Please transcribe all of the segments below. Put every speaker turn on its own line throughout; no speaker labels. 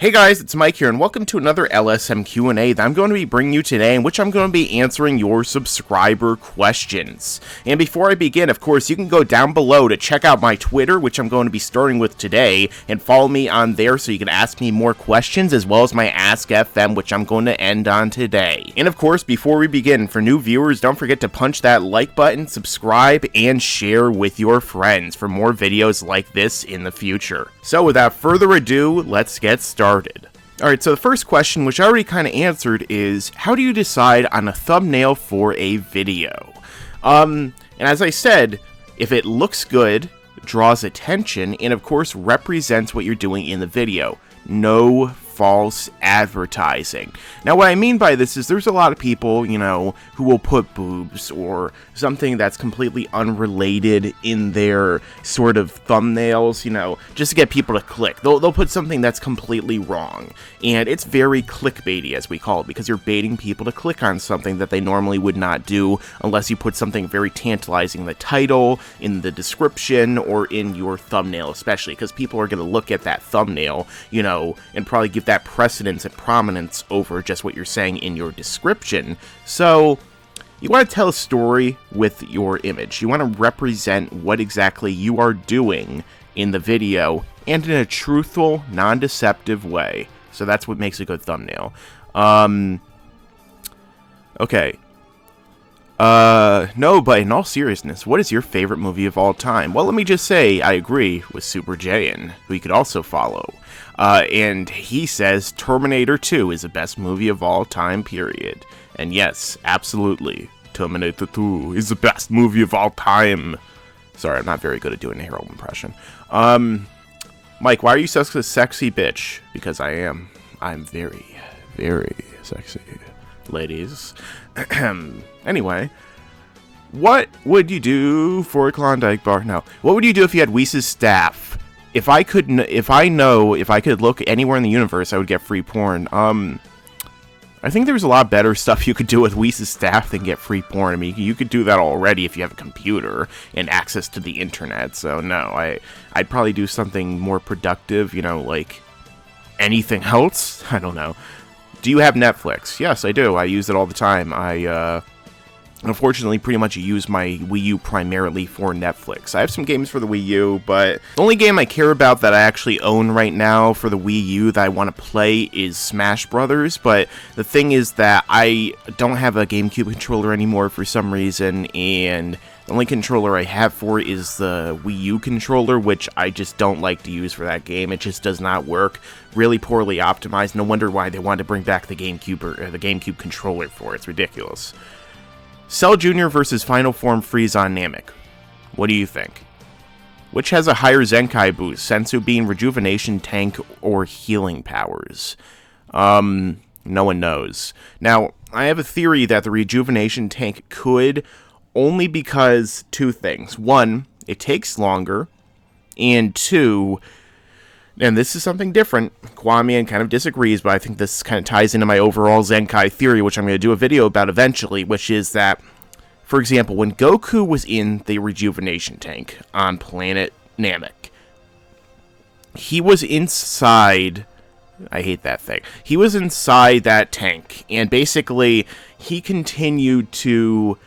Hey guys, it's Mike here, and welcome to another LSM Q&A that I'm going to be bringing you today, in which I'm going to be answering your subscriber questions. And before I begin, of course, you can go down below to check out my Twitter, which I'm going to be starting with today, and follow me on there so you can ask me more questions, as well as my Ask FM, which I'm going to end on today. And of course, before we begin, for new viewers, don't forget to punch that like button, subscribe, and share with your friends for more videos like this in the future. So without further ado, let's get started. Alright, so the first question, which I already kind of answered, is how do you decide on a thumbnail for a video? And as I said, if it looks good, draws attention, and of course represents what you're doing in the video. No false advertising. Now, what I mean by this is there's a lot of people, who will put boobs or something that's completely unrelated in their sort of thumbnails, just to get people to click. They'll put something that's completely wrong. And it's very clickbaity, as we call it, because you're baiting people to click on something that they normally would not do unless you put something very tantalizing in the title, in the description, or in your thumbnail especially, because people are going to look at that thumbnail, and probably give that precedence and prominence over just what you're saying in your description. So you want to tell a story with your image. You want to represent what exactly you are doing in the video, and in a truthful, non-deceptive way. So that's what makes a good thumbnail. Okay. No, but in all seriousness, what is your favorite movie of all time? Well, let me just say, I agree with Super Jayain, who you could also follow. And he says Terminator 2 is the best movie of all time, period. And yes, absolutely, Terminator 2 is the best movie of all time. Sorry, I'm not very good at doing a Harold impression. Mike, why are you such a sexy bitch? Because I am. I'm very, very sexy, ladies. Anyway, what would you do for a Klondike bar? No. What would you do if you had Whis' staff? If I could look anywhere in the universe, I would get free porn. I think there's a lot better stuff you could do with Whis' staff than get free porn. I mean, you could do that already if you have a computer and access to the internet. So no, I'd probably do something more productive, like anything else. I don't know. Do you have Netflix? Yes, I do. I use it all the time. Unfortunately, pretty much use my Wii U primarily for Netflix. I have some games for the Wii U, but the only game I care about that I actually own right now for the Wii U that I want to play is Smash Brothers. But the thing is that I don't have a GameCube controller anymore for some reason, and the only controller I have for it is the Wii U controller, which I just don't like to use for that game. It just does not work. Really poorly optimized. No wonder why they wanted to bring back the GameCube or the GameCube controller for it. It's ridiculous. Cell Jr. versus Final Form Frieza on Namek. What do you think? Which has a higher Zenkai boost, Sensu being rejuvenation, tank, or healing powers? No one knows. Now, I have a theory that the rejuvenation tank could, only because two things. One, it takes longer, and two, and this is something different, QAAMAN kind of disagrees, but I think this kind of ties into my overall Zenkai theory, which I'm going to do a video about eventually, which is that, for example, when Goku was in the rejuvenation tank on planet Namek, he was inside, I hate that thing, he was inside that tank, and basically, he continued to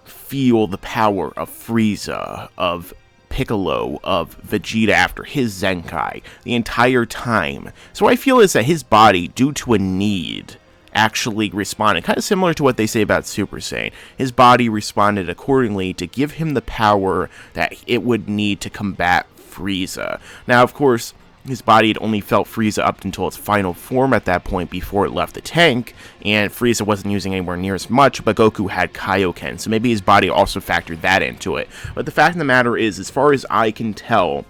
feel the power of Frieza, of Piccolo, of Vegeta after his Zenkai the entire time. So I feel is that his body, due to a need, actually responded, kind of similar to what they say about Super Saiyan. His body responded accordingly to give him the power that it would need to combat Frieza. Now, of course, his body had only felt Frieza up until its final form at that point before it left the tank, and Frieza wasn't using anywhere near as much, but Goku had Kaioken, so maybe his body also factored that into it. But the fact of the matter is, as far as I can tell,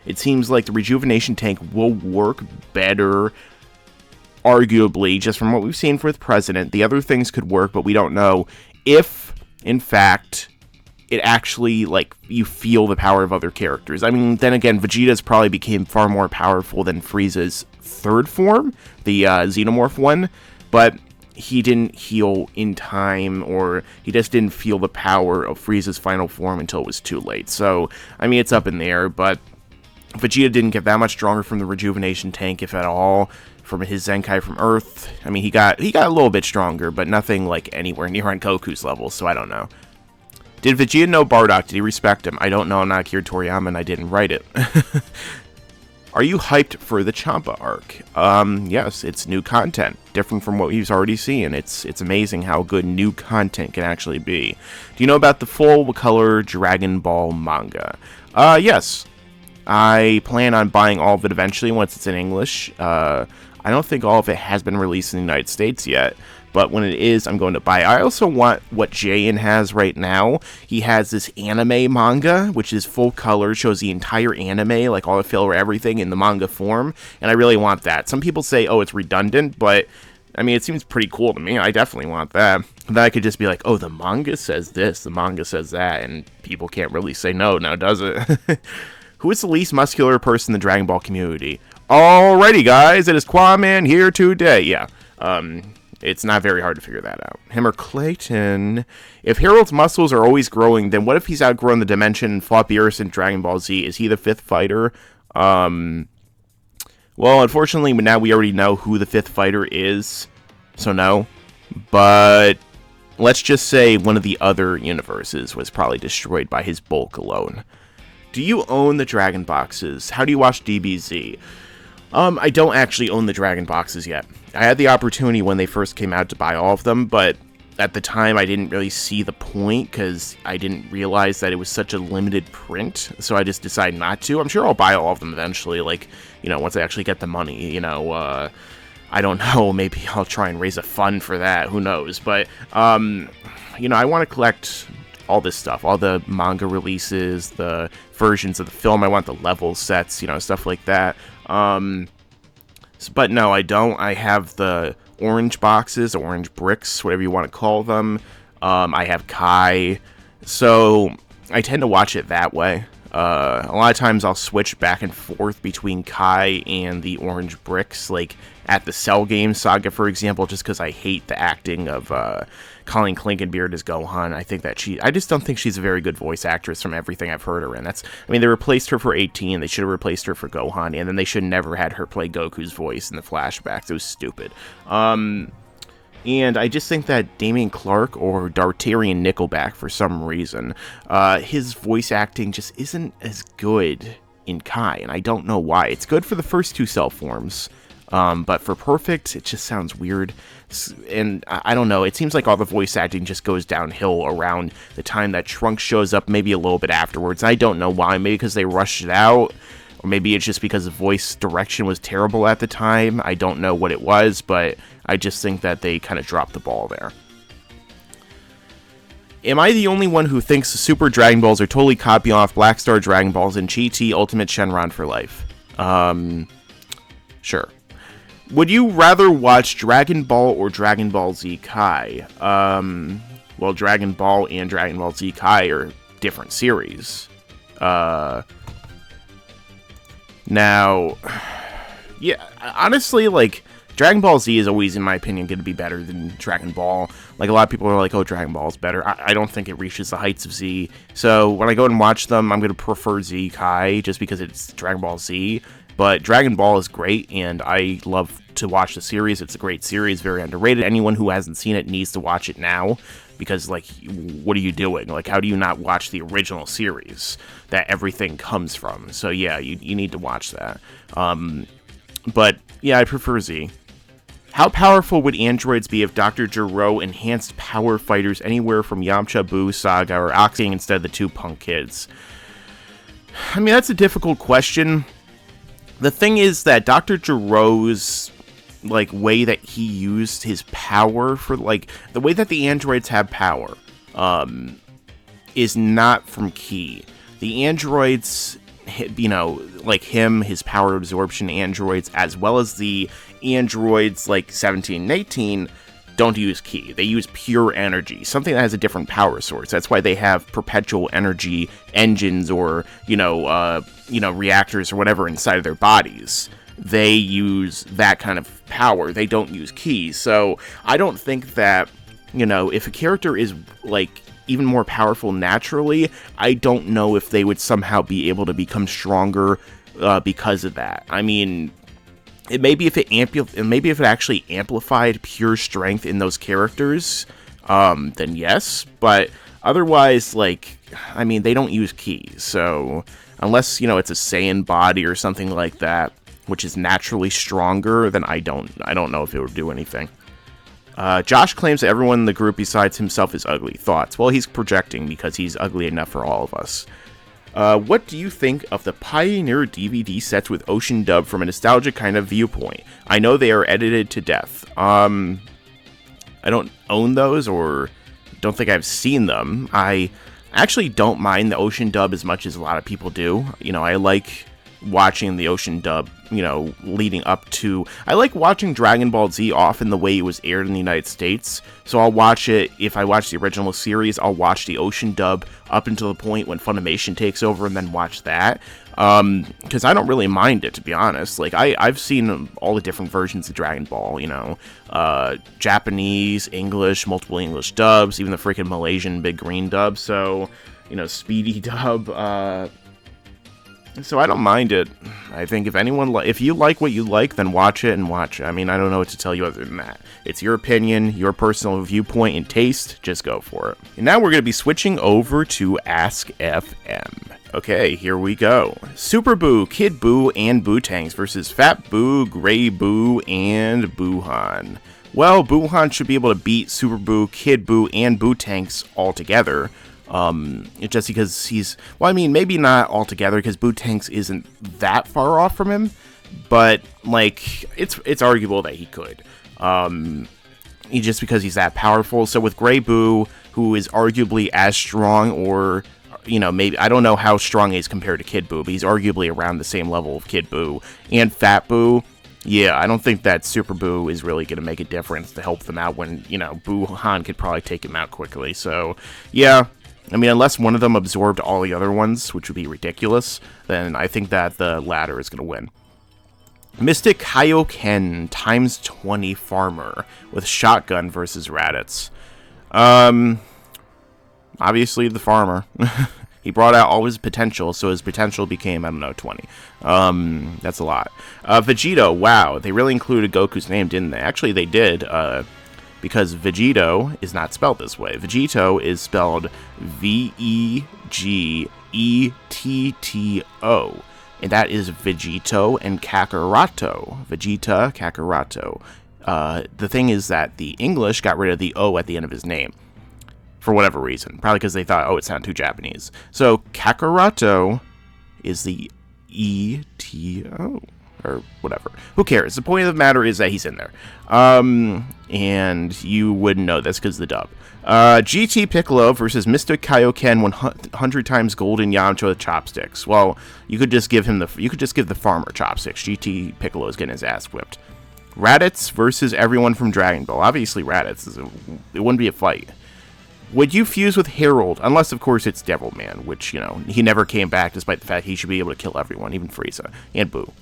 it seems like the rejuvenation tank will work better, arguably, just from what we've seen with President. The other things could work, but we don't know if, in fact, it actually, you feel the power of other characters. I mean, then again, Vegeta's probably became far more powerful than Frieza's third form, the Xenomorph one, but he didn't heal in time, or he just didn't feel the power of Frieza's final form until it was too late. So, I mean, it's up in the air, but Vegeta didn't get that much stronger from the rejuvenation tank, if at all. from his Zenkai from Earth. I mean, he got a little bit stronger, but nothing like anywhere near on Goku's level, so I don't know. Did Vegeta know Bardock? Did he respect him? I don't know. I'm not Akira Toriyama, and I didn't write it. Are you hyped for the Champa arc? Yes, it's new content, different from what we've already seen. It's amazing how good new content can actually be. Do you know about the full-color Dragon Ball manga? Yes. I plan on buying all of it eventually once it's in English. I don't think all of it has been released in the United States yet, but when it is, I'm going to buy it. I also want what Jayain has right now. He has this anime manga, which is full color, shows the entire anime, like all the filler, everything in the manga form, and I really want that. Some people say, oh, it's redundant, but I mean, it seems pretty cool to me. I definitely want that. Then I could just be like, oh, the manga says this, the manga says that, and people can't really say no, now does it? Who is the least muscular person in the Dragon Ball community? Alrighty, guys, it is QAAMAN here today. Yeah, it's not very hard to figure that out. Him or Clayton? If Harold's muscles are always growing, then what if he's outgrown the dimension and fought Beerus in Dragon Ball Z? Is he the fifth fighter? Well, unfortunately, now we already know who the fifth fighter is, so no. But let's just say one of the other universes was probably destroyed by his bulk alone. Do you own the Dragon Boxes? How do you watch DBZ? I don't actually own the Dragon Boxes yet. I had the opportunity when they first came out to buy all of them, but at the time I didn't really see the point because I didn't realize that it was such a limited print, so I just decided not to. I'm sure I'll buy all of them eventually, like, you know, once I actually get the money, you know, I don't know, maybe I'll try and raise a fund for that, who knows, but, you know, I want to collect all this stuff, all the manga releases, the versions of the film. I want the level sets, you know, stuff like that. But no, I don't. I have the orange boxes, orange bricks, whatever you want to call them. I have Kai, so I tend to watch it that way. A lot of times I'll switch back and forth between Kai and the orange bricks, like at the Cell game Saga, for example, just because I hate the acting of Colleen Clinkenbeard as Gohan. I just don't think she's a very good voice actress from everything I've heard her in. I mean, they replaced her for 18, they should have replaced her for Gohan, and then they should never had her play Goku's voice in the flashbacks. It was stupid. And I just think that Damian Clark or Dartarian Nickelback, for some reason, his voice acting just isn't as good in Kai, and I don't know why. It's good for the first two Cell forms, but for Perfect, it just sounds weird. And I don't know, it seems like all the voice acting just goes downhill around the time that Trunks shows up, maybe a little bit afterwards. I don't know why, maybe because they rushed it out, or maybe it's just because the voice direction was terrible at the time. I don't know what it was, but I just think that they kind of dropped the ball there. Am I the only one who thinks the Super Dragon Balls are totally copying off Black Star Dragon Balls and Chi-Ti Ultimate Shenron for life? Sure. Would you rather watch Dragon Ball or Dragon Ball Z Kai? Well, Dragon Ball and Dragon Ball Z Kai are different series. Now, yeah, honestly, like, Dragon Ball Z is always, in my opinion, going to be better than Dragon Ball. Like, a lot of people are like, oh, Dragon Ball is better. I don't think it reaches the heights of Z. So, when I go and watch them, I'm going to prefer Z Kai, just because it's Dragon Ball Z. But Dragon Ball is great, and I love to watch the series. It's a great series, very underrated. Anyone who hasn't seen it needs to watch it now, because, like, what are you doing? Like, how do you not watch the original series that everything comes from? So, yeah, you need to watch that. But, yeah, I prefer Z. How powerful would androids be if Dr. Gero enhanced power fighters anywhere from Yamcha, Buu, Saga, or Oxying instead of the two punk kids? I mean, that's a difficult question. The thing is that Dr. Gero's, like, way that he used his power for, like, the way that the androids have power, is not from Ki. The androids, you know, like him, his power absorption androids, as well as the androids like 17 and 18, don't use Ki. They use pure energy, something that has a different power source. That's why they have perpetual energy engines or, you know, reactors or whatever inside of their bodies. They use that kind of power. They don't use Ki. So I don't think that, you know, if a character is, like, even more powerful naturally, I don't know if they would somehow be able to become stronger because of that. I mean, maybe if it actually amplified pure strength in those characters, then yes. But otherwise, like, I mean, they don't use keys, so unless, it's a Saiyan body or something like that, which is naturally stronger, then I don't know if it would do anything. Josh claims that everyone in the group besides himself is ugly. Thoughts? Well, he's projecting because he's ugly enough for all of us. What do you think of the Pioneer DVD sets with Ocean dub from a nostalgic kind of viewpoint? I know they are edited to death. I don't own those, or don't think I've seen them. I actually don't mind the Ocean dub as much as a lot of people do. I like watching the Ocean dub, leading up to... I like watching Dragon Ball Z often the way it was aired in the United States. So I'll watch it, if I watch the original series, I'll watch the Ocean dub up until the point when Funimation takes over and then watch that. Because I don't really mind it, to be honest. Like, I've seen all the different versions of Dragon Ball, Japanese, English, multiple English dubs, even the freaking Malaysian Big Green dub, so, Speedy dub, so I don't mind it. I think if you like what you like, then watch it and watch it. I mean, I don't know what to tell you other than that. It's your opinion, your personal viewpoint and taste. Just go for it. And now we're going to be switching over to Ask FM. Okay, here we go. Super Boo, Kid Boo, and Boo-Tanks versus Fat Boo, Gray Boo, and Boo-Han. Well, Boo-Han should be able to beat Super Boo, Kid Boo, and Boo-Tanks all together. Just because maybe not altogether, because Boo-Tanks isn't that far off from him, but, like, it's arguable that he could, just because he's that powerful. So with Gray Boo, who is arguably as strong, or, maybe, I don't know how strong he is compared to Kid Boo, but he's arguably around the same level of Kid Boo, and Fat Boo, yeah, I don't think that Super Boo is really going to make a difference to help them out when, Boo-Han could probably take him out quickly, so, yeah. I mean, unless one of them absorbed all the other ones, which would be ridiculous, then I think that the latter is going to win. Mystic Kaioken times 20 Farmer with Shotgun versus Raditz. Obviously the Farmer. He brought out all his potential, so his potential became, 20. That's a lot. Vegito, wow, they really included Goku's name, didn't they? Actually, they did, because Vegito is not spelled this way. Vegito is spelled Vegetto, and that is Vegito and Kakarato. Vegeta, Kakarato. The thing is that the English got rid of the O at the end of his name, for whatever reason. Probably because they thought, it sounded too Japanese. So, Kakarato is the E-T-O. Or whatever. Who cares? The point of the matter is that he's in there. And you wouldn't know this because of the dub. GT Piccolo versus Mystic Kaioken 100 times Golden Yamcha with chopsticks. Well, you could just give the farmer chopsticks. GT Piccolo is getting his ass whipped. Raditz versus everyone from Dragon Ball. Obviously Raditz, it wouldn't be a fight. Would you fuse with Harold? Unless, of course, it's Devilman, which, he never came back despite the fact he should be able to kill everyone, even Frieza and Boo.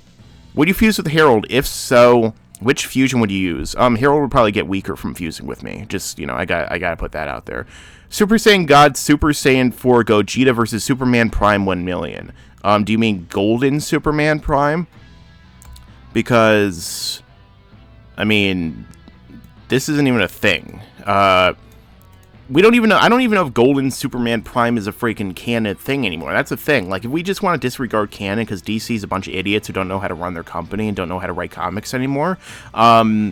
Would you fuse with Harold? If so, which fusion would you use? Harold would probably get weaker from fusing with me. Just, I gotta put that out there. Super Saiyan God, Super Saiyan 4 Gogeta versus Superman Prime 1 million. Do you mean Golden Superman Prime? Because, this isn't even a thing. We don't even know. I don't even know if Golden Superman Prime is a freaking canon thing anymore. That's a thing. Like, if we just want to disregard canon because DC's a bunch of idiots who don't know how to run their company and don't know how to write comics anymore, then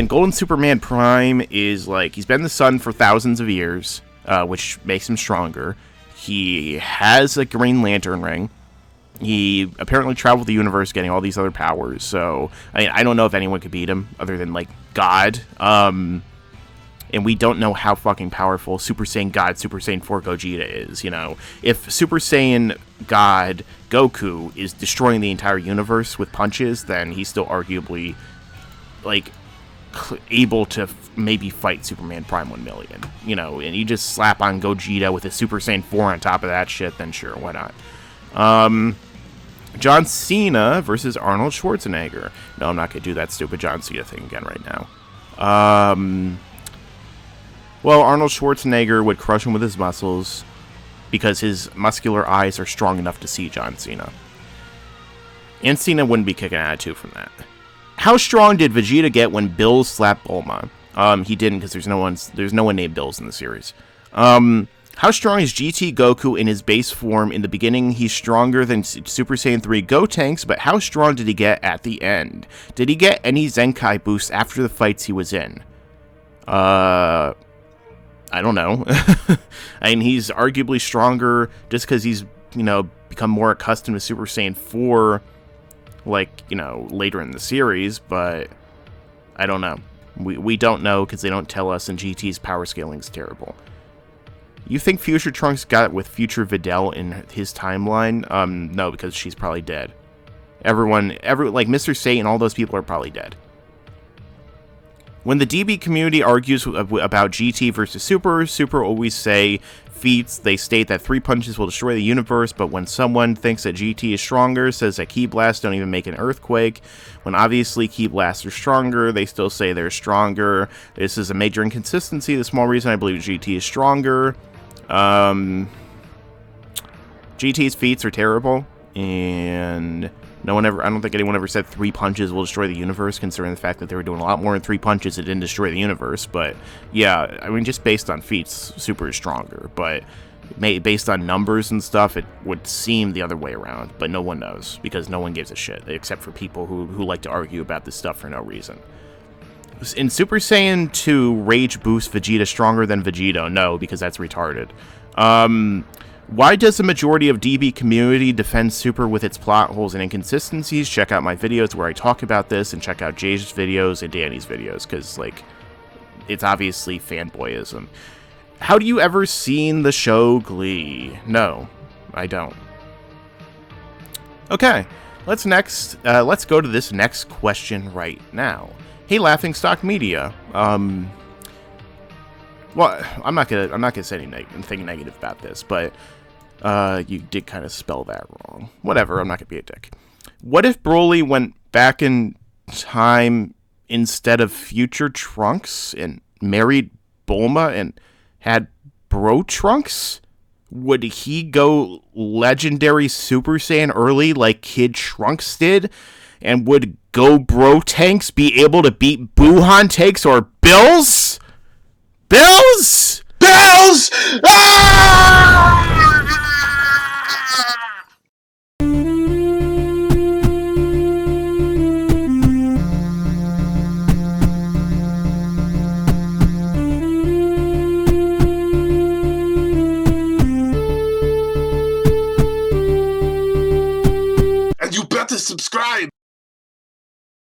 Golden Superman Prime is like, he's been the sun for thousands of years, which makes him stronger. He has a Green Lantern ring. He apparently traveled the universe getting all these other powers. So, I don't know if anyone could beat him other than, like, God. And we don't know how fucking powerful Super Saiyan God, Super Saiyan 4 Gogeta is, If Super Saiyan God Goku is destroying the entire universe with punches, then he's still arguably, like, able to maybe fight Superman Prime 1 million, and you just slap on Gogeta with a Super Saiyan 4 on top of that shit, then sure, why not? John Cena versus Arnold Schwarzenegger. No, I'm not going to do that stupid John Cena thing again right now. Well, Arnold Schwarzenegger would crush him with his muscles because his muscular eyes are strong enough to see John Cena. And Cena wouldn't be kicking attitude from that. How strong did Vegeta get when Bills slapped Bulma? He didn't, because there's no one named Bills in the series. How strong is GT Goku in his base form? In the beginning, he's stronger than Super Saiyan 3 Gotenks, but how strong did he get at the end? Did he get any Zenkai boosts after the fights he was in? I don't know. I mean, he's arguably stronger just because he's, become more accustomed to Super Saiyan 4, later in the series, but I don't know. We don't know because they don't tell us, and GT's power scaling is terrible. You think Future Trunks got with Future Videl in his timeline? No, because she's probably dead. Mr. Satan, all those people are probably dead. When the DB community argues about GT versus Super always say feats. They state that 3 punches will destroy the universe, but when someone thinks that GT is stronger, says that Ki Blasts don't even make an earthquake. When obviously Ki Blasts are stronger, they still say they're stronger. This is a major inconsistency. The small reason I believe GT is stronger. GT's feats are terrible, and I don't think anyone ever said 3 punches will destroy the universe, considering the fact that they were doing a lot more than 3 punches. It didn't destroy the universe, but yeah, I mean, just based on feats, Super is stronger, but based on numbers and stuff, it would seem the other way around, but no one knows, because no one gives a shit, except for people who like to argue about this stuff for no reason. In Super Saiyan 2, Rage boosts Vegeta stronger than Vegito. No, because that's retarded. Why does the majority of DB community defend Super with its plot holes and inconsistencies? Check out my videos where I talk about this, and check out Jay's videos and Danny's videos, because, it's obviously fanboyism. How do you ever seen the show Glee? No, I don't. Okay, let's go to this next question right now. Hey, Laughingstock Media. Well, I'm not gonna say anything negative about this, but you did kind of spell that wrong. Whatever, I'm not gonna be a dick. What if Broly went back in time instead of future Trunks and married Bulma and had bro Trunks? Would he go legendary Super Saiyan early like Kid Trunks did? And would Go Bro Tanks be able to beat Buhan Tanks or Bills? Bills! Bills! Ah!
And you better subscribe!